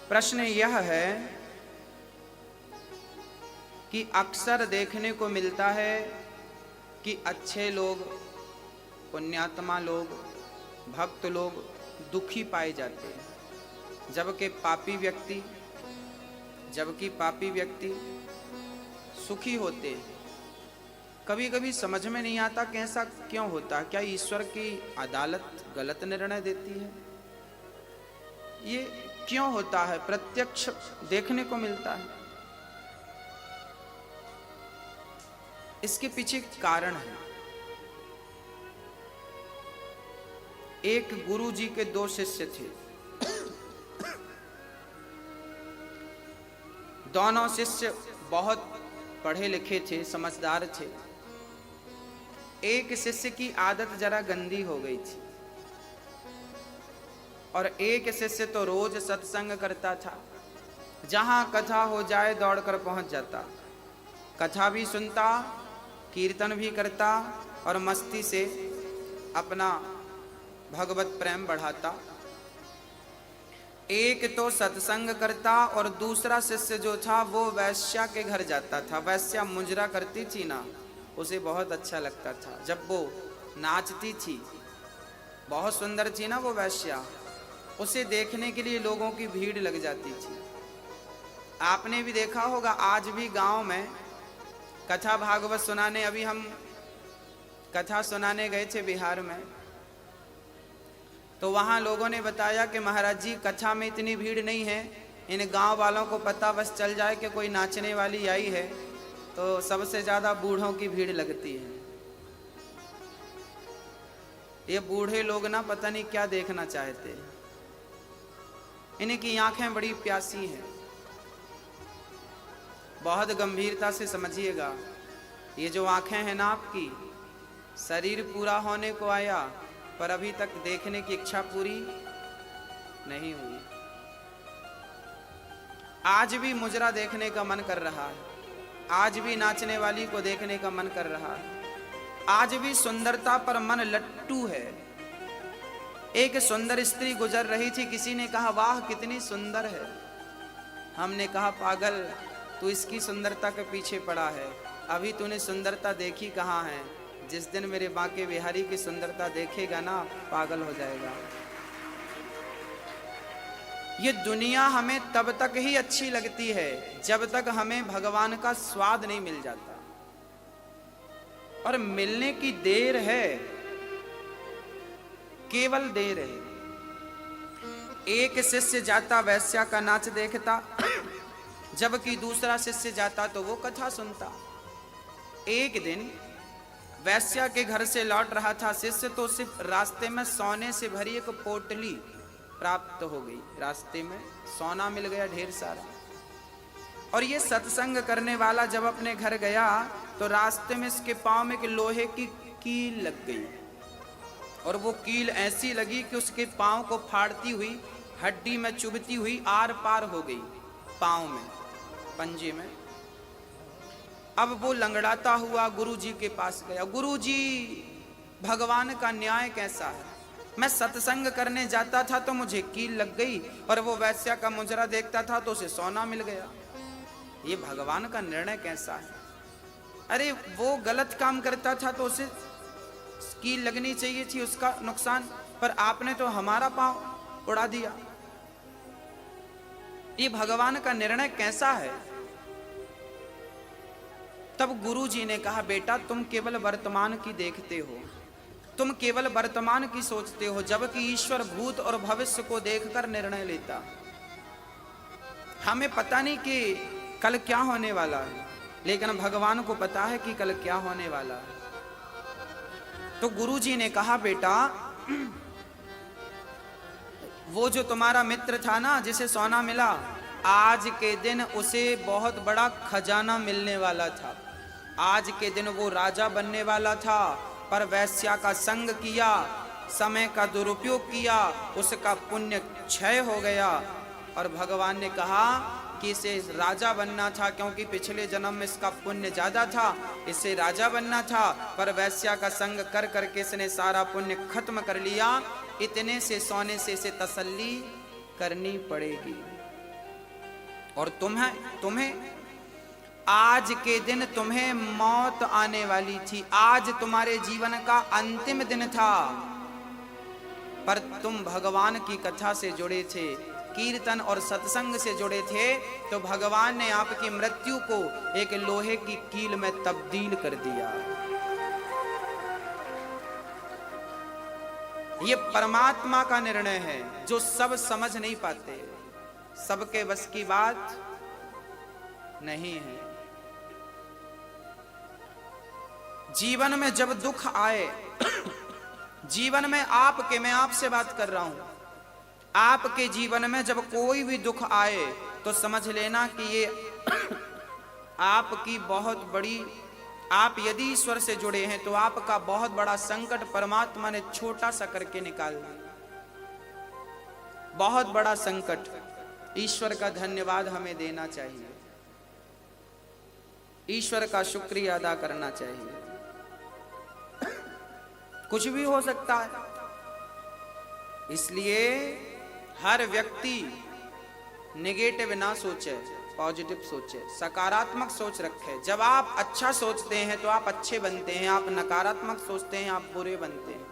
प्रश्न यह है कि अक्सर देखने को मिलता है कि अच्छे लोग, पुण्यात्मा लोग, भक्त लोग दुखी पाए जाते हैं, जबकि पापी व्यक्ति सुखी होते हैं। कभी कभी समझ में नहीं आता कि ऐसा क्यों होता। क्या ईश्वर की अदालत गलत निर्णय देती है? ये क्यों होता है? प्रत्यक्ष देखने को मिलता है। इसके पीछे कारण है। एक गुरु जी के 2 शिष्य थे। दोनों शिष्य बहुत पढ़े लिखे थे, समझदार थे। एक शिष्य की आदत जरा गंदी हो गई थी और एक शिष्य तो रोज सत्संग करता था। जहां कथा हो जाए दौड़कर पहुंच जाता, कथा भी सुनता, कीर्तन भी करता और मस्ती से अपना भगवत प्रेम बढ़ाता। एक तो सत्संग करता और दूसरा शिष्य जो था वो वैश्या के घर जाता था। वैश्या मुजरा करती थी ना, उसे बहुत अच्छा लगता था। जब वो नाचती थी, बहुत सुंदर थी ना वो वैश्या, उसे देखने के लिए लोगों की भीड़ लग जाती थी। आपने भी देखा होगा, आज भी गांव में कथा भागवत सुनाने, अभी हम कथा सुनाने गए थे बिहार में, तो वहाँ लोगों ने बताया कि महाराज जी कथा में इतनी भीड़ नहीं है, इन गांव वालों को पता बस चल जाए कि कोई नाचने वाली आई है तो सबसे ज़्यादा बूढ़ों की भीड़ लगती है। ये बूढ़े लोग ना पता नहीं क्या देखना चाहते हैं, इनकी आंखें बड़ी प्यासी हैं। बहुत गंभीरता से समझिएगा, ये जो आंखें हैं ना आपकी, शरीर पूरा होने को आया पर अभी तक देखने की इच्छा पूरी नहीं हुई। आज भी मुजरा देखने का मन कर रहा है, आज भी नाचने वाली को देखने का मन कर रहा है, आज भी सुंदरता पर मन लट्टू है। एक सुंदर स्त्री गुजर रही थी, किसी ने कहा वाह कितनी सुंदर है। हमने कहा पागल, तू इसकी सुंदरता के पीछे पड़ा है, अभी तूने सुंदरता देखी कहाँ है। जिस दिन मेरे बांके बिहारी की सुंदरता देखेगा ना, पागल हो जाएगा। ये दुनिया हमें तब तक ही अच्छी लगती है जब तक हमें भगवान का स्वाद नहीं मिल जाता, और मिलने की देर है, केवल देर है। एक शिष्य जाता वैश्या का नाच देखता, जबकि दूसरा शिष्य जाता तो वो कथा सुनता। एक दिन वैश्या के घर से लौट रहा था शिष्य, तो सिर्फ रास्ते में सोने से भरी एक पोटली प्राप्त हो गई। रास्ते में सोना मिल गया ढेर सारा। और ये सत्संग करने वाला जब अपने घर गया तो रास्ते में इसके पांव में एक लोहे की कील लग गई, और वो कील ऐसी लगी कि उसके पांव को फाड़ती हुई, हड्डी में चुभती हुई आर पार हो गई पांव में, पंजे में। अब वो लंगड़ाता हुआ गुरुजी के पास गया। गुरुजी, भगवान का न्याय कैसा है? मैं सत्संग करने जाता था तो मुझे कील लग गई, और वो वैश्या का मुजरा देखता था तो उसे सोना मिल गया। ये भगवान का निर्णय कैसा है? अरे वो गलत काम करता था तो उसे कील लगनी चाहिए थी, उसका नुकसान, पर आपने तो हमारा पांव उड़ा दिया। ये भगवान का निर्णय कैसा है? तब गुरुजी ने कहा, बेटा तुम केवल वर्तमान की देखते हो, तुम केवल वर्तमान की सोचते हो, जबकि ईश्वर भूत और भविष्य को देखकर निर्णय लेता। हमें पता नहीं कि कल क्या होने वाला है, लेकिन भगवान को पता है कि कल क्या होने वाला है। तो गुरुजी ने कहा, बेटा वो जो तुम्हारा मित्र था ना जिसे सोना मिला, आज के दिन उसे बहुत बड़ा खजाना मिलने वाला था। आज के दिन वो राजा बनने वाला था, पर वैश्या का संग किया, समय का दुरुपयोग किया, उसका पुण्य क्षय हो गया। और भगवान ने कहा कि इसे राजा बनना था, क्योंकि पिछले जन्म में इसका पुण्य ज्यादा था, इसे राजा बनना था, पर वैश्या का संग कर करके इसने सारा पुण्य खत्म कर लिया। इतने से सोने से इसे तसल्ली करनी पड़ेगी। और तुम्हें आज के दिन तुम्हें मौत आने वाली थी, आज तुम्हारे जीवन का अंतिम दिन था, पर तुम भगवान की कथा से जुड़े थे, कीर्तन और सत्संग से जुड़े थे, तो भगवान ने आपकी मृत्यु को एक लोहे की कील में तब्दील कर दिया। ये परमात्मा का निर्णय है जो सब समझ नहीं पाते, सबके बस की बात नहीं है। जीवन में जब दुख आए, जीवन में आपके, मैं आपसे बात कर रहा हूं, आपके जीवन में जब कोई भी दुख आए तो समझ लेना कि ये आपकी बहुत बड़ी, आप यदि ईश्वर से जुड़े हैं तो आपका बहुत बड़ा संकट परमात्मा ने छोटा सा करके निकाल दिया। बहुत बड़ा संकट, ईश्वर का धन्यवाद हमें देना चाहिए, ईश्वर का शुक्रिया अदा करना चाहिए। कुछ भी हो सकता है, इसलिए हर व्यक्ति नेगेटिव ना सोचे, पॉजिटिव सोचे, सकारात्मक सोच रखे। जब आप अच्छा सोचते हैं तो आप अच्छे बनते हैं, आप नकारात्मक सोचते हैं आप बुरे बनते हैं।